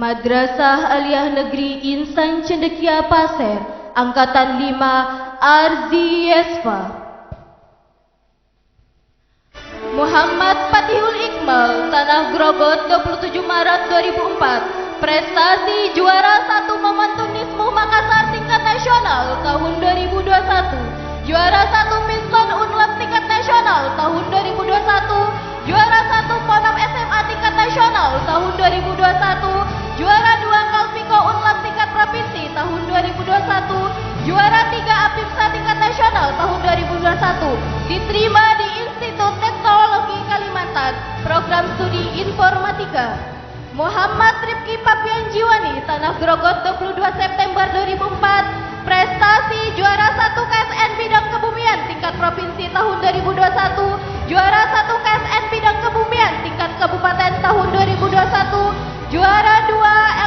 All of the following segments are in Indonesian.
Madrasah Aliyah Negeri Insan Cendekia Pasir, Angkatan 5, Arzi Yesfa. Muhammad Fatihul Iqbal, Tanah Grogot, 27 Maret 2004. Prestasi juara 1 Momentunisme Makassar tingkat nasional tahun 2021. Juara 1 Piston Unlab tingkat nasional tahun 2021. Juara 1 Ponam SMA tingkat nasional tahun 2021. Juara 2 Kalpiko Unlab tingkat provinsi tahun 2021. Juara 3 APIMSA tingkat nasional tahun 2021. Diterima di Institut Teknologi Kalimantan, program studi informatika. Muhammad Rifki Papian Jiwani, Tanah Grogot, 22 September 2004. Prestasi juara 1 KSN Bidang Kebumian tingkat provinsi tahun 2021. Juara 1 KSN Bidang Kebumian tingkat kabupaten tahun 2021. Juara 2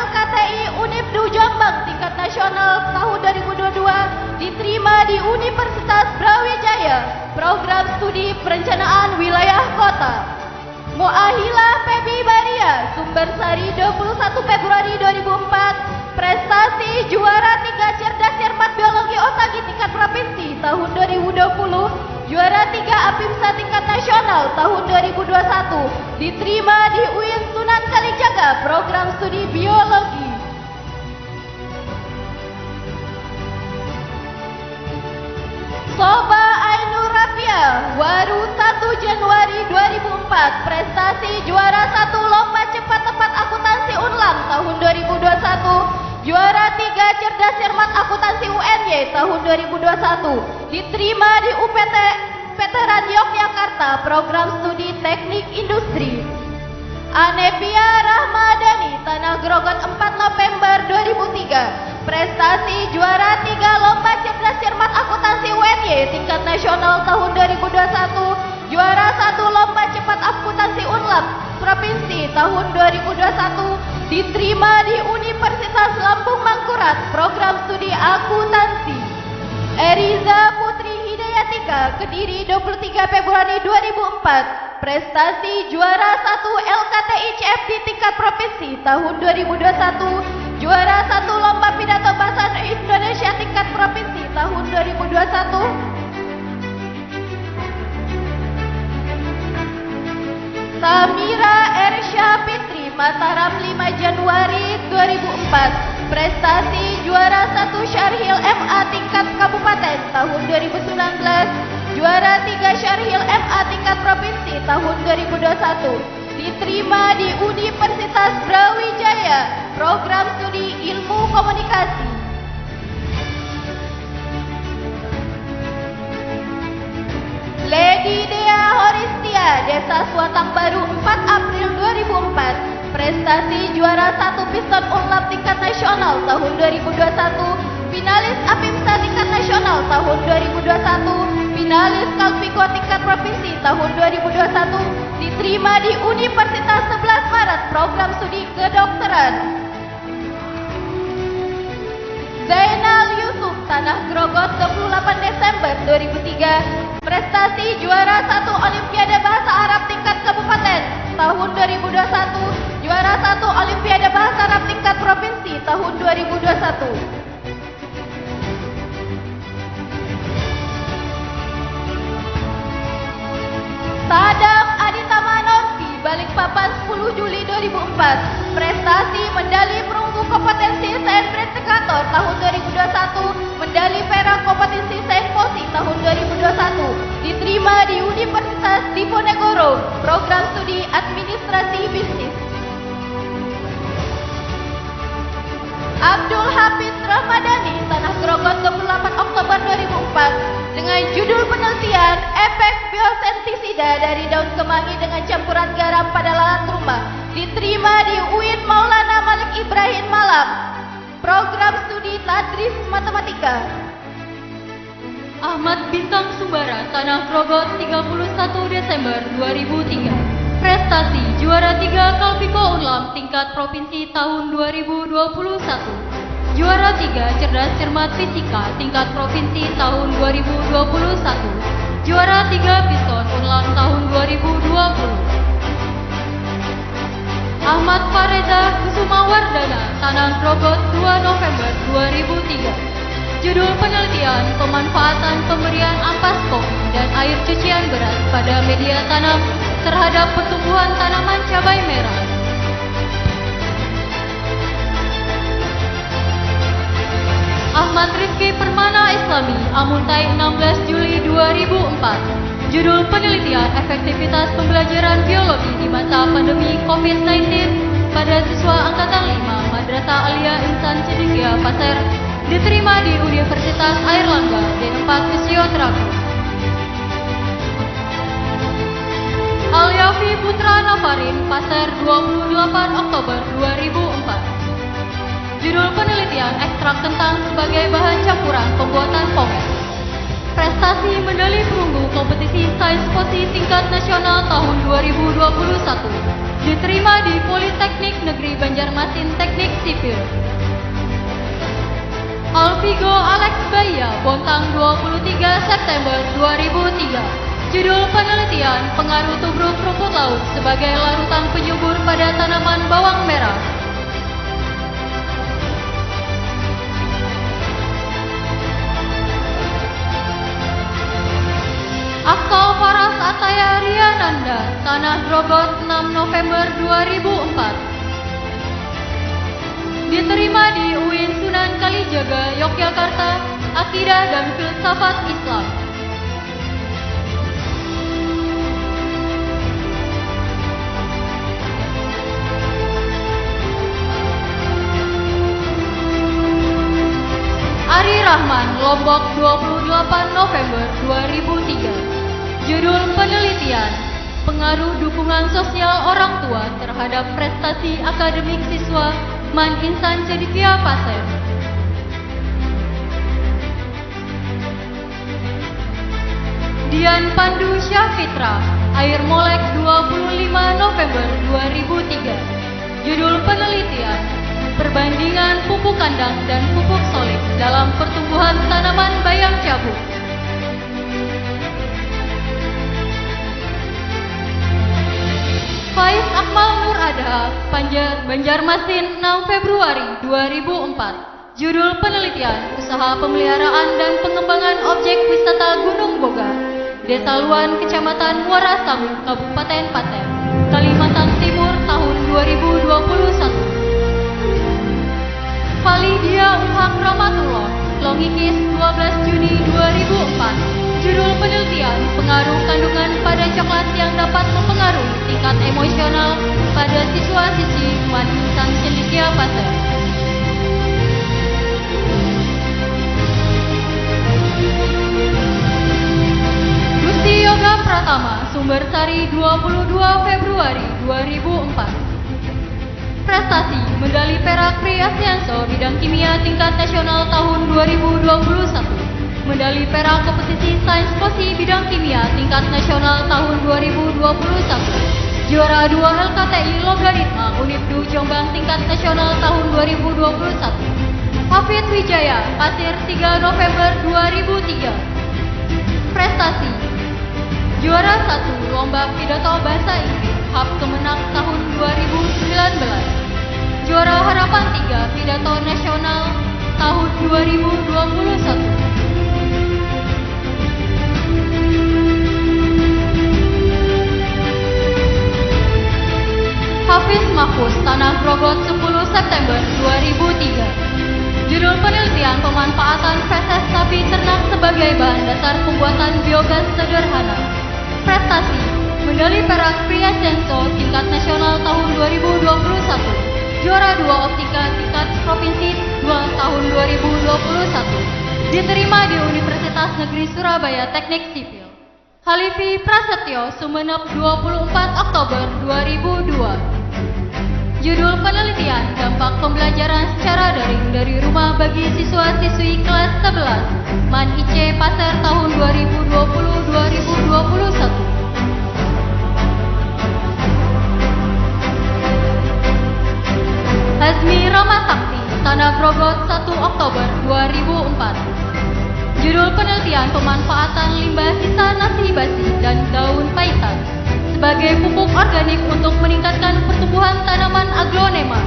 LKTI Unipdu Jombang tingkat nasional tahun 2022. Diterima di Universitas Brawijaya, program studi perencanaan wilayah kota. Muahilah Febi Baria, Sumbersari, 21 Februari 2004. Prestasi juara 3 Cerdas Cermat Biologi Otagi tingkat provinsi tahun 2020. Juara 3 APIMSA tingkat nasional tahun 2021. Diterima di UIN Sunan Kalijaga, program studi biologi. Soba Ainur Rafia, Waru, 1 Januari 2004. Prestasi juara 1 Lomba Cepat Tepat Akuntansi Unlang tahun 2021. Juara 3 Cerdas Cermat Akuntansi UNY tahun 2021. Diterima di UPT Veteran Yogyakarta, program studi teknik industri. Anevia Rahmadani, Tanah Grogot, 4 November 2003. Prestasi juara 3 Lomba Cerdas Cermat Akuntansi UNY tingkat nasional tahun 2021. Juara 1 Lomba Cepat Akuntansi Unlab provinsi tahun 2021. Diterima di Universitas Lampung Mangkurat, program studi akuntansi. Eriza Putri Hidayatika, Kediri, 23 Februari 2004. Prestasi juara 1 LKTI CFD tingkat provinsi tahun 2021. Juara 1 Lomba Pidato Bahasa Indonesia tingkat provinsi tahun 2021. Samira Ersya Fitri, Mataram, 5 Januari 2004. Prestasi juara 1 Syarhil MA tingkat kabupaten tahun 2019. Juara 3 Syarhil MA tingkat provinsi tahun 2021. Diterima di Universitas Brawijaya, program studi ilmu komunikasi. Lady Dea Horistia, Desa Suatang Baru, 4 April 2004. Prestasi juara 1 Piston Unlab tingkat nasional tahun 2021. Finalis APIMSA tingkat nasional tahun 2021. Finalis Kalpiko tingkat provinsi tahun 2021. Diterima di Universitas 11 Maret, program studi kedokteran. Zainal Yusuf, Tanah Grogot, 28 Desember 2003. Prestasi juara 1 Olimpiade Bahasa Arab tingkat kabupaten tahun 2021. Juara 1 Olimpiade Bahasa Arab tingkat provinsi tahun 2021. Sadam Aditama Norfi, Balikpapan, 10 Juli 2004. Prestasi medali perunggu kompetensi sains Integrator tahun 2021. Medali perak kompetensi sains Posi tahun 2021. Diterima di Universitas Diponegoro, program studi administrasi bisnis. Abdul Hafiz Ramadhani, Tanah Grogot, 28 Oktober 2004. Dengan judul penelitian efek biosentisida dari daun kemangi dengan campuran garam pada lalat rumah. Diterima di UIN Maulana Malik Ibrahim Malang, program studi tadris matematika. Ahmad Bintang Sumbara, Tanah Grogot, 31 Desember 2003. Prestasi juara 3 Kalpiko Unlam tingkat provinsi tahun 2021. Juara 3 Cerdas Cermat Fisika tingkat provinsi tahun 2021. Juara 3 Piston Unlam tahun 2020. Ahmad Fareza Kusumawar Wardana, Tanah Grogot 2 November 2003. Judul penelitian pemanfaatan pemberian ampas kopi dan air cucian beras pada media tanam terhadap pertumbuhan tanaman cabai merah. Ahmad Rizky Permana Islami, Amuntai 16 Juli 2004. Judul penelitian efektivitas pembelajaran biologi di masa pandemi COVID-19 pada siswa Angkatan 5 Madrasah Alia Insan Cendekia Pasir diterima di Universitas Airlangga D4 Fisioterapi. Alyafi Putra Nafarin, Pasir 28 Oktober 2004. Judul penelitian ekstrak kentang sebagai bahan campuran pembuatan pomes. Prestasi medali perunggu kompetisi sains posi tingkat nasional tahun 2021 diterima di Politeknik Negeri Banjarmasin Teknik Sipil. Alfigo Alex Baya, Bontang 23 September 2003. Judul penelitian pengaruh tubruk rumput laut sebagai larutan penyubur pada tanaman bawang merah. Akal Faras Ataya Riananda, Tanah Grogot 6 November 2004. Diterima di UIN Sunan Kalijaga, Yogyakarta, Akidah dan Filsafat Islam. Ari Rahman, Lombok 28 November 2003. Judul penelitian pengaruh dukungan sosial orang tua terhadap prestasi akademik siswa Man Insan Cendekia Pasir. Dian Pandu Syafitra, Air Molek 25 November 2003. Judul penelitian perbandingan pupuk kandang dan pupuk solid dalam pertumbuhan tanaman bayam cabuk. Faiz Akmal Nur Adha, Banjarmasin 6 Februari 2004. Judul penelitian usaha pemeliharaan dan pengembangan objek wisata Gunung Boga, Desa Luan, Kecamatan Muara Samu, Kabupaten Pasir, Kalimantan Timur tahun 2021. Falidia Ulham Ramatullah, Longikis 12 Juni 2004. Judul penelitian pengaruh kandungan pada coklat yang dapat mempengaruhi tingkat emosional pada siswa-siswi Man Insan Cendekia Pasir. Gusti Yoga Pratama, Sumbersari 22 Februari 2004. Prestasi medali perak Pri Asianso bidang kimia tingkat nasional tahun 2021. Medali perak kompetisi sains posi bidang kimia tingkat nasional tahun 2021. Juara 2 LKTI Logaritma Unibdu Jombang tingkat nasional tahun 2021. Hafid Wijaya, Pasir 3 November 2003. Prestasi juara 1 Lomba Pidato Bahasa Inggris HAP Kemenang tahun 2019. Juara Harapan 3 Pidato Nasional tahun 2021. Hafiz Mahfuz, Tanah Grogot 10 September 2003. Judul penelitian pemanfaatan feses sapi ternak sebagai bahan dasar pembuatan biogas sederhana. Prestasi medali perak Pri Asianso tingkat nasional tahun 2021. Juara 2 optika tingkat provinsi 2 tahun 2021. Diterima di Universitas Negeri Surabaya Teknik Sipil. Halifi Prasetyo, Sumeneb 24 Oktober 2002. Judul penelitian dampak pembelajaran secara daring dari rumah bagi siswa-siswi kelas 11 Man IC Pasir tahun 2020-2021. Hazmi Ramasakti, Tanah Grogot 1 Oktober 2004. Judul penelitian pemanfaatan limbah sisa nasi basi dan daun paitan sebagai pupuk organik untuk meningkatkan pertumbuhan tanaman aglonema.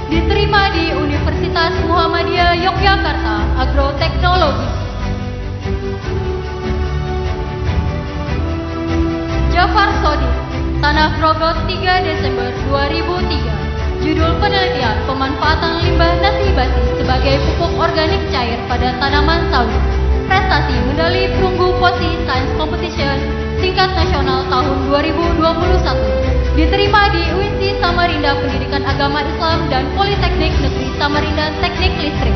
Diterima di Universitas Muhammadiyah Yogyakarta, Agroteknologi. Jafar Sodik, Tanah Grogot 3 Desember 2003. Judul penelitian pemanfaatan limbah nasi basi sebagai pupuk organik cair pada tanaman sawit. Prestasi medali perunggu POSI Science Competition tingkat nasional tahun 2021. Diterima di UINSI Samarinda Pendidikan Agama Islam dan Politeknik Negeri Samarinda Teknik Listrik.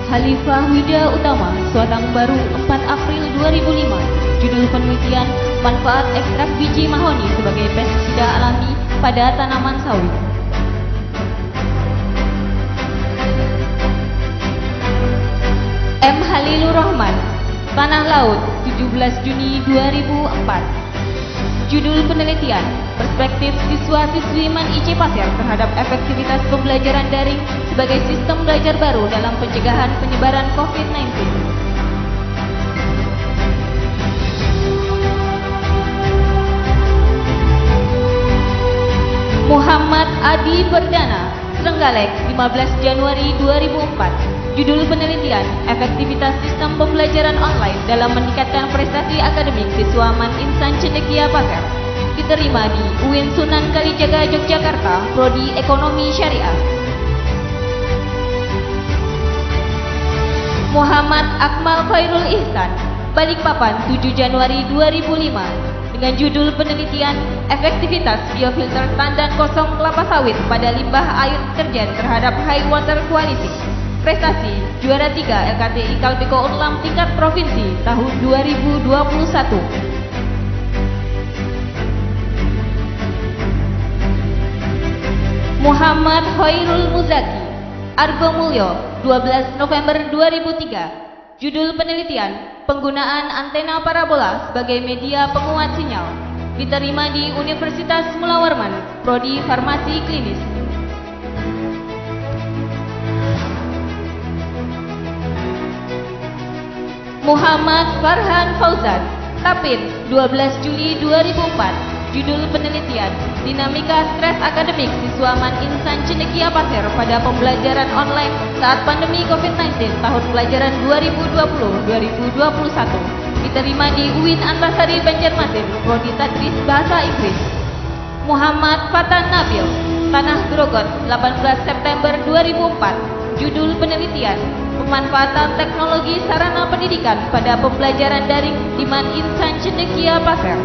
Khalifah Wida Utama, Suadang Baru 4 April 2005. Judul penelitian manfaat ekstrak biji mahoni sebagai pestisida alami pada tanaman sawit. M. Halilur Rahman, Tanah Laut 17 Juni 2004. Judul penelitian perspektif siswa-siswi MAN IC Pasir terhadap efektivitas pembelajaran daring sebagai sistem belajar baru dalam pencegahan penyebaran COVID-19. Muhammad Adi Perdana, Trenggalek 15 Januari 2004. Judul penelitian efektivitas sistem pembelajaran online dalam meningkatkan prestasi akademik siswa MAN Insan Cendekia Pasir. Diterima di UIN Sunan Kalijaga Yogyakarta, Prodi Ekonomi Syariah. Muhammad Akmal Khairul Ihsan, Balikpapan 7 Januari 2005. Dengan judul penelitian efektivitas biofilter tandan kosong kelapa sawit pada limbah air deterjen terhadap high water quality. Prestasi juara 3 LKTI Kalpiko Unlam tingkat provinsi tahun 2021. Muhammad Khairul Muzaki, Argo Mulyo 12 November 2003. Judul penelitian penggunaan antena parabola sebagai media penguat sinyal. Diterima di Universitas Mula Warman, Prodi Farmasi Klinis. Muhammad Farhan Fauzan, Tapin 12 Juli 2004. Judul penelitian dinamika stres akademik siswa MAN Insan Cendekia Pasir pada pembelajaran online saat pandemi COVID-19 tahun pelajaran 2020-2021. Diterima di UIN Antasari Banjarmasin, Prodi Tadris Bahasa Inggris. Muhammad Fatan Nabil, Tanah Grogot 18 September 2004. Judul penelitian pemanfaatan teknologi sarana pendidikan pada pembelajaran daring di MAN Insan Cendekia Pasir.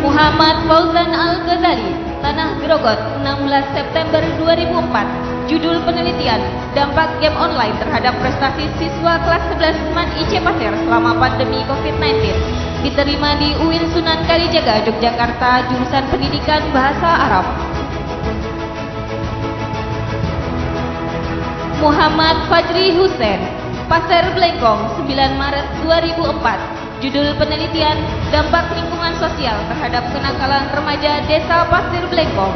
Muhammad Fauzan Al-Ghazali, Tanah Grogot 16 September 2004. Judul penelitian dampak game online terhadap prestasi siswa kelas 11 MAN IC Pasir selama pandemi COVID-19. Diterima di UIN Sunan Kalijaga Yogyakarta, jurusan pendidikan bahasa Arab. Muhammad Fajri Hussein, Pasir Blengkong 9 Maret 2004. Judul penelitian dampak lingkungan sosial terhadap kenakalan remaja Desa Pasir Blengkong.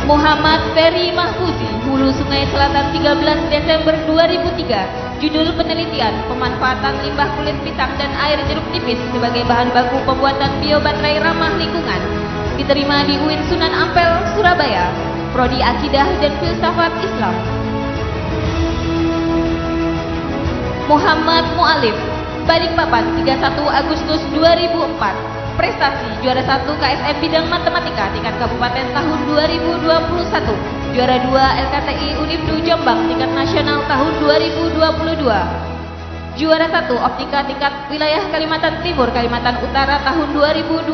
Muhammad Ferry Mahfuzi, Hulu Sungai Selatan 13 Desember 2003. Judul penelitian pemanfaatan limbah kulit pisang dan air jeruk nipis sebagai bahan baku pembuatan biobaterai ramah lingkungan. Diterima di UIN Sunan Ampel, Surabaya, Prodi Akidah dan Filsafat Islam. Muhammad Mu'alif, Balikpapan 31 Agustus 2004. Prestasi juara 1 KSM bidang matematika tingkat kabupaten tahun 2021. Juara 2 LKTI Unibdu Jombang tingkat nasional tahun 2022. Juara 1 Optika tingkat wilayah Kalimantan Timur, Kalimantan Utara tahun 2020.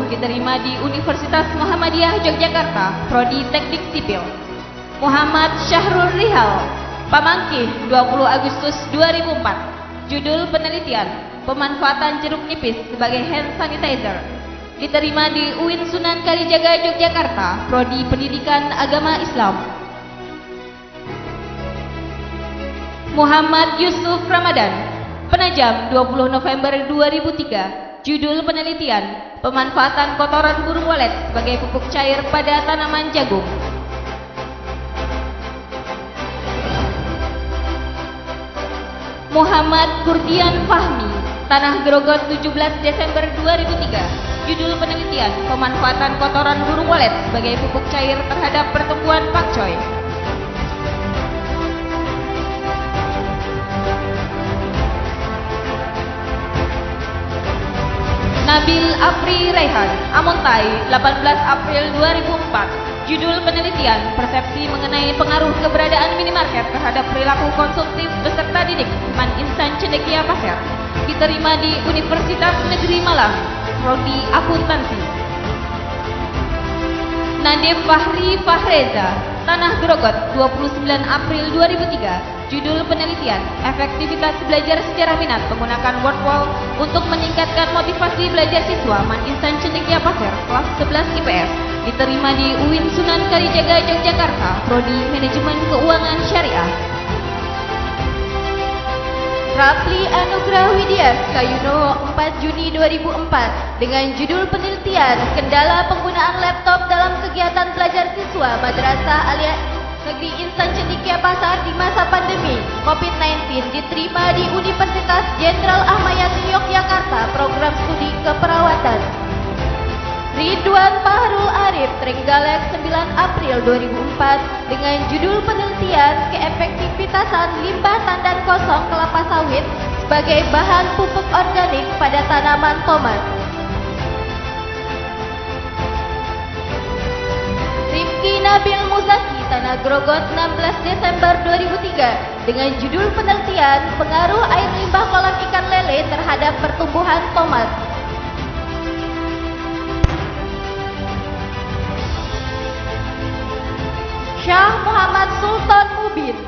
Diterima di Universitas Muhammadiyah Yogyakarta, Prodi Teknik Sipil. Muhammad Syahrul Rihal, Pamangkih 20 Agustus 2004. Judul penelitian pemanfaatan jeruk nipis sebagai hand sanitizer. Diterima di UIN Sunan Kalijaga Yogyakarta, Prodi Pendidikan Agama Islam. Muhammad Yusuf Ramadan, Penajam 20 November 2003. Judul penelitian, pemanfaatan kotoran burung walet sebagai pupuk cair pada tanaman jagung. Muhammad Kurdian Fahmi, Tanah Grogot 17 Desember 2003. Judul penelitian, pemanfaatan kotoran burung walet sebagai pupuk cair terhadap pertumbuhan pakcoy. Nabil Afri Rehan, Amontai, 18 April 2004. Judul penelitian, persepsi mengenai pengaruh keberadaan minimarket terhadap perilaku konsumtif beserta didik Man Insan Cendekia Pasir. Diterima di Universitas Negeri Malang, Prodi Akuntansi. Nadif Fahri Fahreza, Tanah Grogot, 29 April 2003. Judul penelitian, efektivitas belajar secara minat menggunakan Wordwall untuk meningkatkan motivasi belajar siswa Man Insan Cendekia Pasir, kelas 11 IPS. Diterima di UIN Sunan Kalijaga, Yogyakarta, Prodi Manajemen Keuangan Syariah. Rapli Anugrah Widya Kayuno, 4 Juni 2004, dengan judul penelitian kendala penggunaan laptop dalam kegiatan belajar siswa Madrasah Alia Negeri Insan Cendekia Pasar di masa pandemi COVID-19, diterima di Universitas Jenderal Ahmad Yani Yogyakarta, program studi keperawatan. Ridwan Fahrul Arif, Trenggalek, 9 April 2004, dengan judul penelitian keefektivitasan limbah tandan kosong kelapa sawit sebagai bahan pupuk organik pada tanaman tomat. Rifki Nabil Muzaki, Tanah Grogot, 16 Desember 2003, dengan judul penelitian pengaruh air limbah kolam ikan lele terhadap pertumbuhan tomat. Syah Muhammad Sultan Mubin,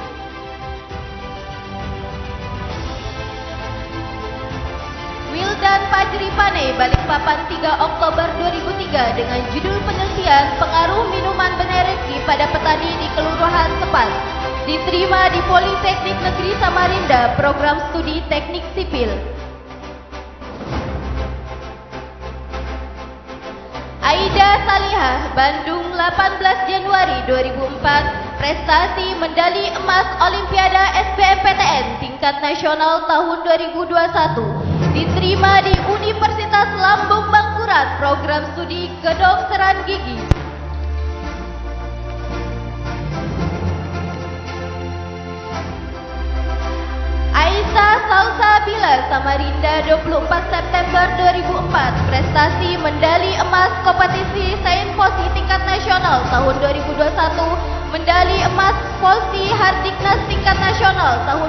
Wildan Fajri Pane, Balikpapan, 3 Oktober 2003, dengan judul penelitian pengaruh minuman beneregi pada petani di Kelurahan Sepan. Diterima di Politeknik Negeri Samarinda, program studi teknik sipil. Aida Salihah, Bandung, 18 Januari 2004, prestasi medali emas Olimpiade SBMPTN tingkat nasional tahun 2021. Diterima di Universitas Lambung Mangkurat, program studi kedokteran gigi. Aisyah Salsabila, Samarinda, 24 September 2004, prestasi medali emas kompetisi Sains Posi tingkat nasional tahun 2021, medali emas Posi Hardiknas tingkat nasional tahun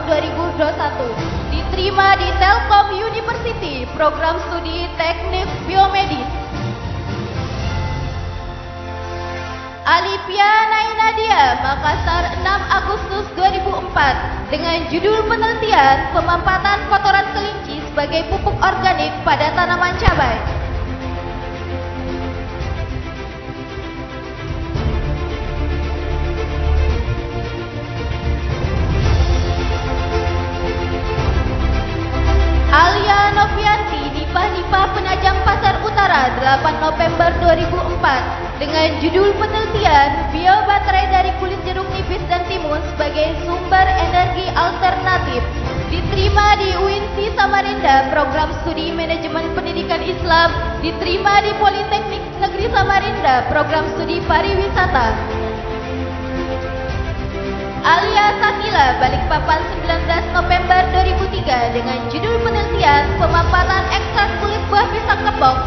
2021. Diterima di Telkom University, program studi teknik biomedis. Alipia Nainadia, Makassar, 6 Agustus 2004, dengan judul penelitian pemanfaatan kotoran kelinci sebagai pupuk organik pada tanaman cabai. Alia Novianti, Nipah Penajam Pasar Utara, 8 November 2004, dengan judul penelitian biobaterai dari kulit jeruk nipis dan timun sebagai sumber energi alternatif. Diterima di UINSI Samarinda, program studi manajemen pendidikan Islam. Diterima di Politeknik Negeri Samarinda, program studi pariwisata. Alia Sakila, Balikpapan, 19 November 2003, dengan judul penelitian pemanfaatan ekstrak kulit buah pisang kepok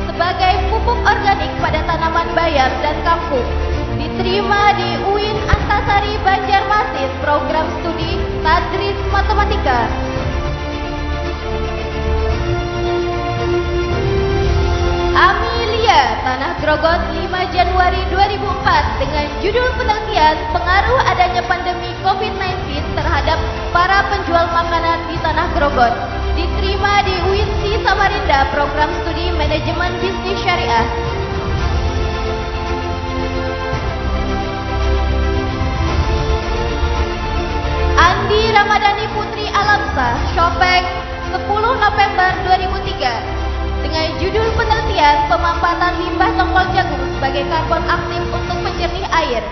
sebagai pupuk organik pada tanaman bayam dan kangkung. Diterima di UIN Antasari Banjarmasin, program studi Tadris Matematika. Amelia, Tanah Grogot, 5 Januari 2004, dengan judul penelitian pengaruh adanya pandemi COVID-19 terhadap para penjual makanan di Tanah Grogot. Diterima di UINSI Samarinda, program studi manajemen bisnis syariah. Andi Ramadhani Putri Alamsah, Shopek, 10 November 2003, dengan karbon aktif untuk penjernih air.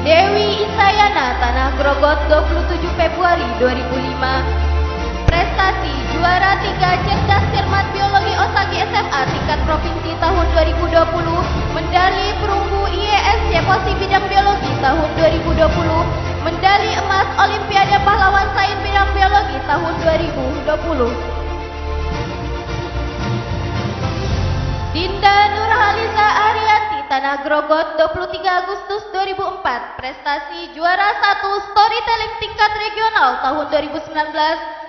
Dewi Isayana, Tanah Grogot, 27 Februari 2005. Prestasi juara 3 cerdas cermat biologi Osagi SMA tingkat provinsi tahun 2020, medali perunggu IESC Posi bidang biologi tahun 2020, medali emas Olimpiade Pahlawan Sains bidang biologi tahun 2020. Dinda Nurhaliza Arianti, Tanah Grogot, 23 Agustus 2004. Prestasi juara 1 storytelling tingkat regional tahun 2019,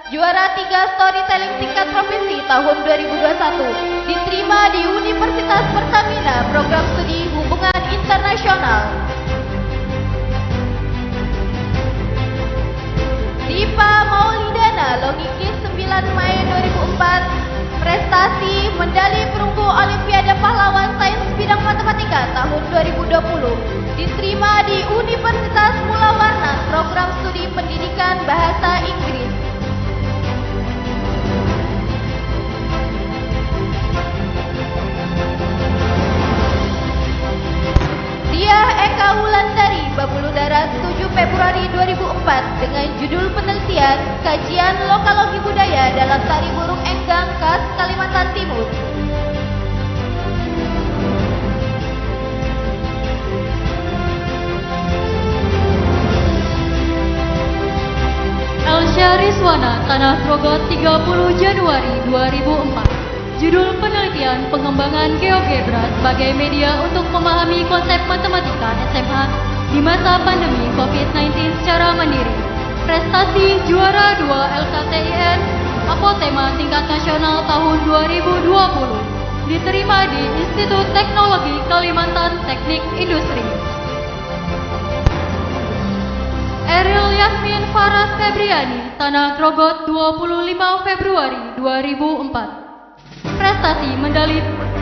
juara 3 storytelling tingkat provinsi tahun 2021. Diterima di Universitas Pertamina, program studi hubungan internasional. Dipa Maulidana, Logikis, 9 Mei 2004. Prestasi medali perunggu Olimpiade Pahlawan Sains bidang matematika tahun 2020. Diterima di Universitas Mula Warna, program studi pendidikan bahasa Inggris. Dia Eka Wulandari, Babulu Darat, 7 Februari 2004 dengan judul penelitian Kajian Lokalogi Budaya dalam Tari Burung Enggang khas Kalimantan Timur. Elsya Rizwana, Tanah Grogot, 30 Januari 2004. Judul penelitian pengembangan GeoGebra sebagai media untuk memahami konsep matematika SMA di masa pandemi COVID-19 secara mandiri. Prestasi juara 2 LKTIN Apotema tingkat nasional tahun 2020. Diterima di Institut Teknologi Kalimantan Teknik Industri. Eril Yasmin Faras Febriani, Tanah Grogot, 25 Februari 2004. Prestasi medali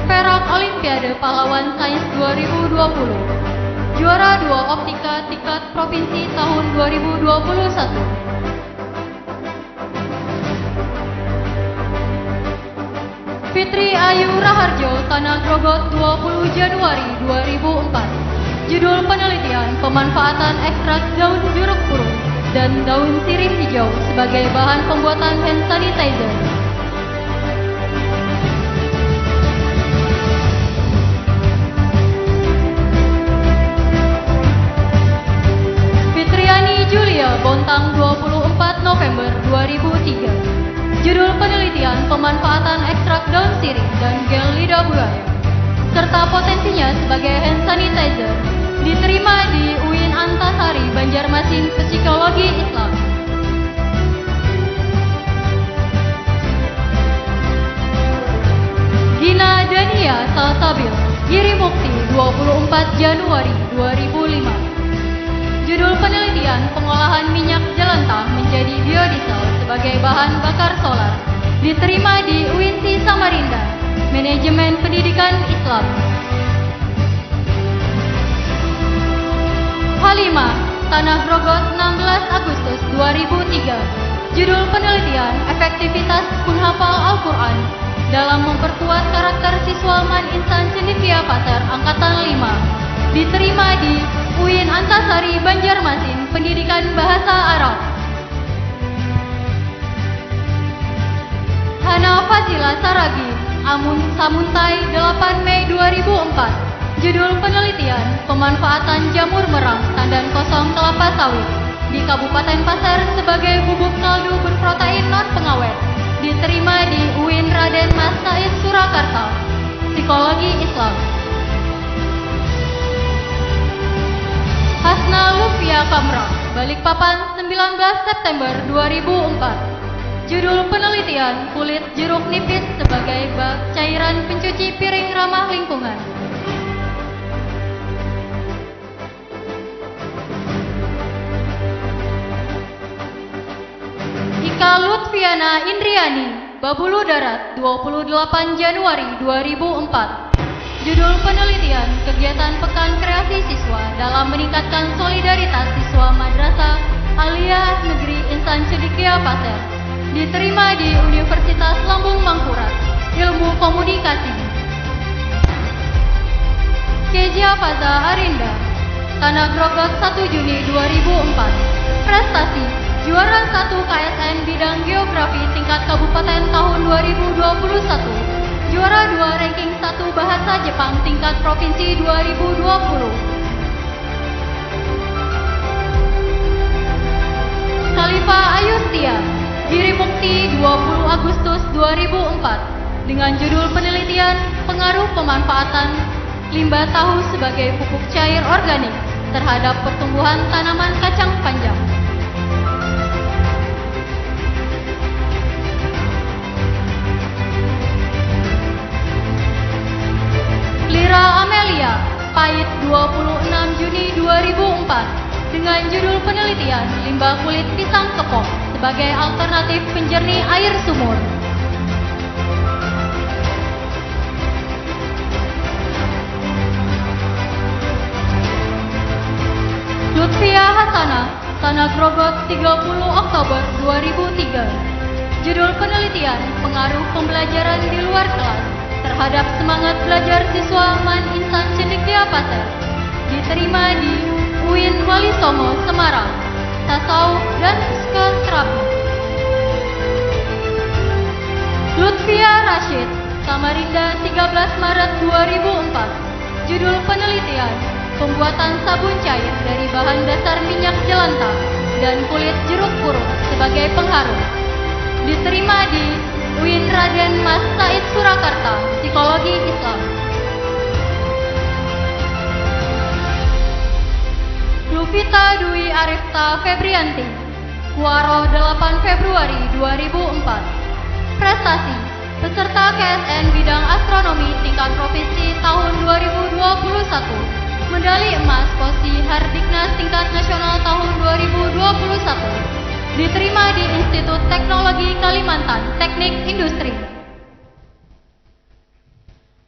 perak Olimpiade Pahlawan Sains 2020. Juara 2 Optika tingkat provinsi tahun 2021. Fitri Ayu Raharjo, Tanah Grogot, 20 Januari 2004. Judul penelitian pemanfaatan ekstrak daun jeruk purut dan daun sirih hijau sebagai bahan pembuatan hand sanitizer. Julia Bontang, 24 November 2003. Judul penelitian pemanfaatan ekstrak daun sirih dan gel lidah buaya serta potensinya sebagai hand sanitizer. Diterima di UIN Antasari, Banjarmasin, Psikologi Islam. Gina Dania Salsabil, Giri Mukti, 24 Januari 2005. Judul penelitian pengolahan minyak jelantah menjadi biodiesel sebagai bahan bakar solar. Diterima di UINSI Samarinda, Manajemen Pendidikan Islam. Halimah, Tanah Grogot, 16 Agustus 2003. Judul penelitian efektivitas penghafal Al-Quran dalam memperkuat karakter siswa Man Insan Cendekia Pasar Angkatan 5. Diterima di UIN Antasari, Banjarmasin, Pendidikan Bahasa Arab. Hana Fazila Saragi, Amun Samuntai, 8 Mei 2004. Judul penelitian pemanfaatan jamur merang tandan kosong kelapa sawit di Kabupaten Pasar sebagai bubuk kaldu berprotein non-pengawet. Diterima di UIN Raden Mas Said Surakarta, Psikologi Islam. Hasna Lufia Kamra, Balikpapan, 19 September 2004. Judul penelitian kulit jeruk nipis sebagai cairan pencuci piring ramah lingkungan. Ika Lutfiana Indriani, Babulu Darat, 28 Januari 2004. Judul penelitian kegiatan Pekan Kreasi Siswa dalam meningkatkan solidaritas siswa madrasah Aliyah Negeri Insan Cendekia Pasir. Diterima di Universitas Lambung Mangkurat, Ilmu Komunikasi. Kezia Faza Arinda, Tanah Grogot 1 Juni 2004. Prestasi, juara 1 KSN bidang geografi tingkat kabupaten tahun 2021. Juara 2 ranking 1 bahasa Jepang tingkat provinsi 2020. Khalifah Ayustia, Girimukti 20 Agustus 2004 dengan judul penelitian pengaruh pemanfaatan limbah tahu sebagai pupuk cair organik terhadap pertumbuhan tanaman kacang panjang. Lira Amelia, Pait 26 Juni 2004 dengan judul penelitian limbah kulit pisang kepok sebagai alternatif penjernih air sumur. Lutfia Hasanah, Tanah Grogot 30 Oktober 2003. Judul penelitian pengaruh pembelajaran di luar kelas terhadap semangat belajar siswa Man Insan Cendekia Pasir. Diterima di UIN Wali Songo, Semarang, Tasawuf dan Psikoterapi. Lutfia Rashid, Samarinda 13 Maret 2004. Judul penelitian pembuatan sabun cair dari bahan dasar minyak jelantah dan kulit jeruk purut sebagai pengharum. Diterima di UIN Raden Mas Said Surakarta, Psikologi Islam. Luvita Dwi Arifta Febrianti, Kuaro 8 Februari 2004. Prestasi, peserta KSN bidang astronomi tingkat provinsi tahun 2021. Medali emas Kosi Hardiknas tingkat nasional tahun 2021. Diterima di Institut Teknologi Kalimantan, Teknik Industri.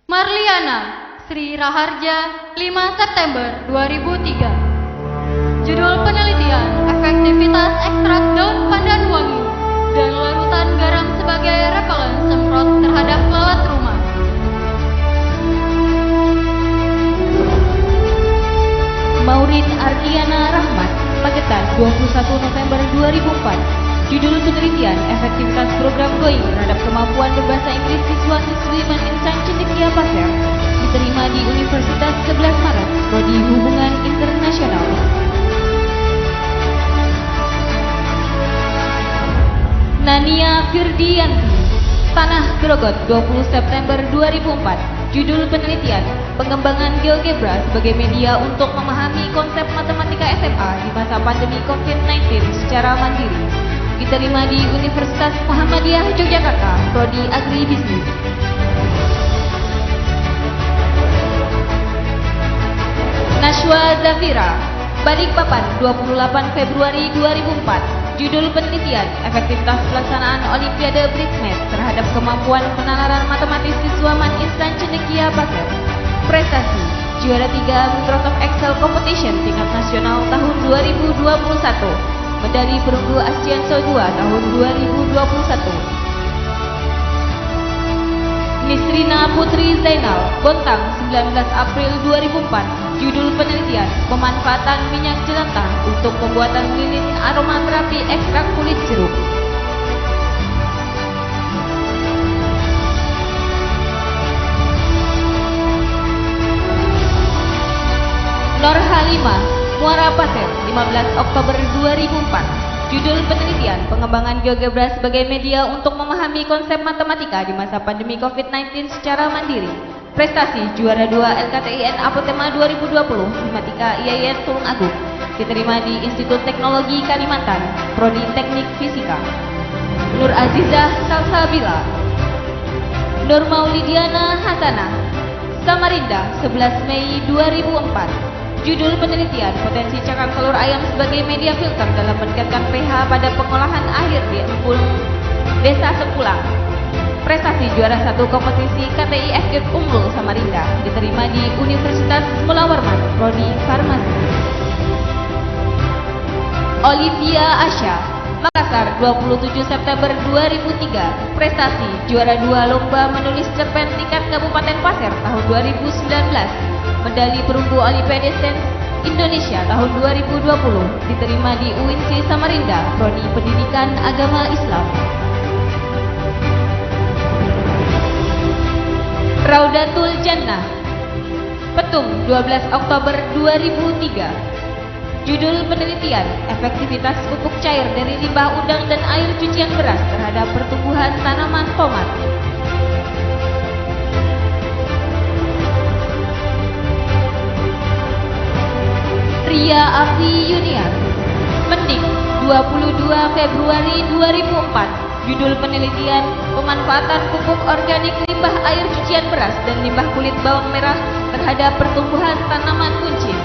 Marliana Sri Raharja, 5 September 2003. Judul penelitian efektivitas ekstrak daun pandan wangi dan larutan garam sebagai repelen semprot terhadap lalat rumah. Maureen Ardiana Rahmat, Magetan 21 November 2004. Judul penelitian efektivitas program Going terhadap kemampuan berbahasa Inggris siswa-siswi Man Insan Cendekia Pasir. Diterima di Universitas 11 Maret, Prodi Hubungan Internasional. Nania Firdianti, Tanah Grogot 20 September 2004. Judul penelitian pengembangan GeoGebra sebagai media untuk memahami konsep matematika SMA di masa pandemi COVID-19 secara mandiri. Diterima di Universitas Muhammadiyah Yogyakarta, Prodi Agribisnis. Nashwa Zafira, Balikpapan 28 Februari 2004. Judul penelitian efektivitas pelaksanaan Olimpiade Bridesmaid terhadap kemampuan penalaran matematis siswa Man Insan Cendekia Pasir. Prestasi, juara 3 Microsoft Excel Competition tingkat nasional tahun 2021. Medali perunggu Ascianso 2 tahun 2021. Nisrina Putri Zainal, Bontang 19 April 2004. Judul penelitian pemanfaatan minyak jelantah untuk pembuatan lilin aromaterapi ekstrak kulit jeruk. Nur Halimah, Muara Pasir 15 Oktober 2004. Judul penelitian pengembangan GeoGebra sebagai media untuk memahami konsep matematika di masa pandemi COVID-19 secara mandiri. Prestasi, juara 2 LKTIN Apotema 2020, Matematika IAIN Tulung Agung. Diterima di Institut Teknologi Kalimantan, Prodi Teknik Fisika. Nur Azizah Salsabila, Nur Maulidiana Hasanah, Samarinda 11 Mei 2004. Judul penelitian potensi cakang telur ayam sebagai media filter dalam meningkatkan pH pada pengolahan air di Empul, Desa Sekulang. Prestasi, juara 1 kompetisi KTI FGIP Umbul Samarinda. Diterima di Universitas Mula Warman, Prodi Farmasi. Olivia Asya, Makassar, 27 September 2003. Prestasi juara 2 lomba menulis cerpen tingkat Kabupaten Pasir tahun 2019. Medali perunggu Olimpiade Sains Indonesia tahun 2020. Diterima di UINSI Samarinda, Prodi Pendidikan Agama Islam. Raudatul Jannah, Petung, 12 Oktober 2003. Judul penelitian, efektivitas pupuk cair dari limbah udang dan air cucian beras terhadap pertumbuhan tanaman tomat. Ria Afi Yuniar, Mendik, 22 Februari 2004. Judul penelitian, pemanfaatan pupuk organik limbah air cucian beras dan limbah kulit bawang merah terhadap pertumbuhan tanaman kuncit.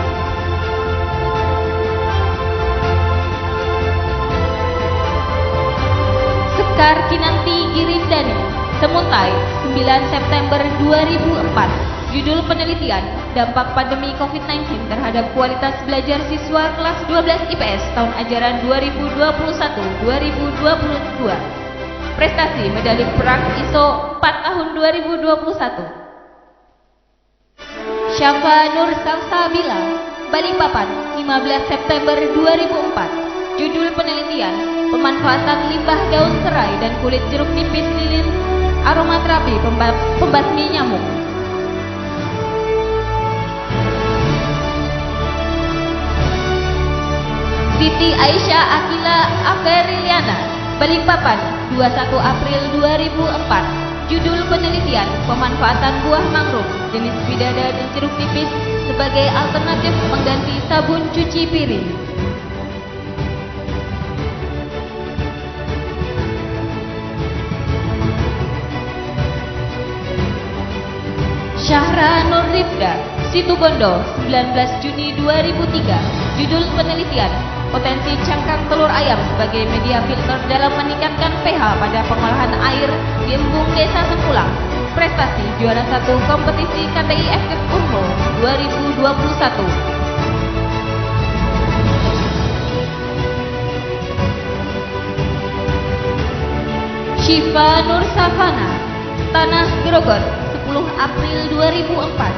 Sekar Kinanti Girindani, Semuntai, 9 September 2004. Judul penelitian, dampak pandemi COVID-19 terhadap kualitas belajar siswa kelas 12 IPS tahun ajaran 2021-2022. Prestasi medali perak ISO 4 tahun 2021. Syafa Nur Salsabila, Balikpapan, 15 September 2004. Judul penelitian, pemanfaatan limbah daun serai dan kulit jeruk nipis lilin aromaterapi pembasmi nyamuk. Siti Aisyah Akila Averiliana, Balikpapan, 21 April 2004. Judul penelitian, pemanfaatan buah mangrove jenis bidada dan jeruk nipis sebagai alternatif pengganti sabun cuci piring. Syahra Nur Rifda, Situbondo, 19 Juni 2003. Judul penelitian, potensi cangkang telur ayam sebagai media filter dalam meningkatkan pH pada pengolahan air di embung Desa Sempulang. Prestasi juara 1 kompetisi KTI Aktif Unmul 2021. Syifa Nur Safana, Tanah Grogot, 10 April 2004.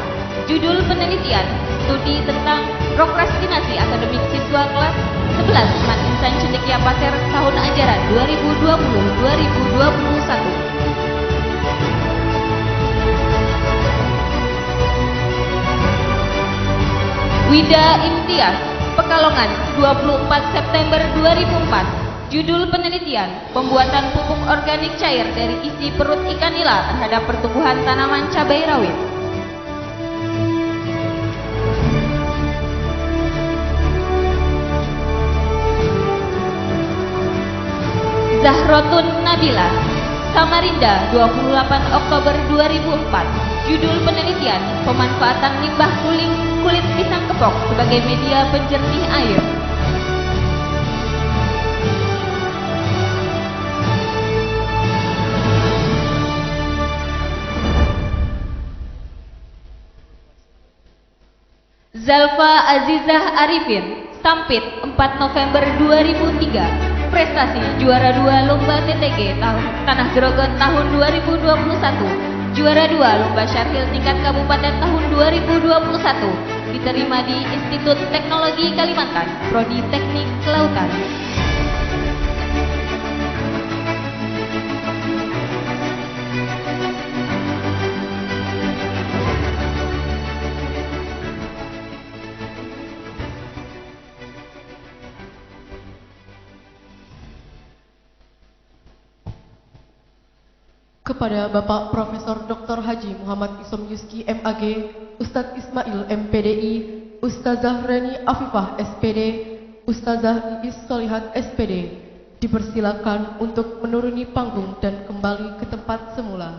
Judul penelitian, studi tentang prokrastinasi akademik siswa kelas 11 Mat Insan Cendekia Pasir tahun ajaran 2020-2021. Wida Imtiaz, Pekalongan, 24 September 2004. Judul penelitian, pembuatan pupuk organik cair dari isi perut ikan nila terhadap pertumbuhan tanaman cabai rawit. Zahrotun Nabila, Samarinda, 28 Oktober 2004. Judul penelitian, pemanfaatan limbah kulit pisang kepok sebagai media penjernih air. Zalfa Azizah Arifin, Sampit, 4 November 2003. Prestasi juara 2 lomba TTG Tanah Grogot tahun 2021. Juara 2 lomba Syarhil tingkat kabupaten tahun 2021. Diterima di Institut Teknologi Kalimantan, Prodi Teknik Kelautan. Kepada Bapak Profesor Dr. Haji Muhammad Isom Yuski MAG, Ustadz Ismail MPDI, Ustazah Reni Afifah SPD, Ustazah Iis Solihat SPD, dipersilakan untuk menuruni panggung dan kembali ke tempat semula.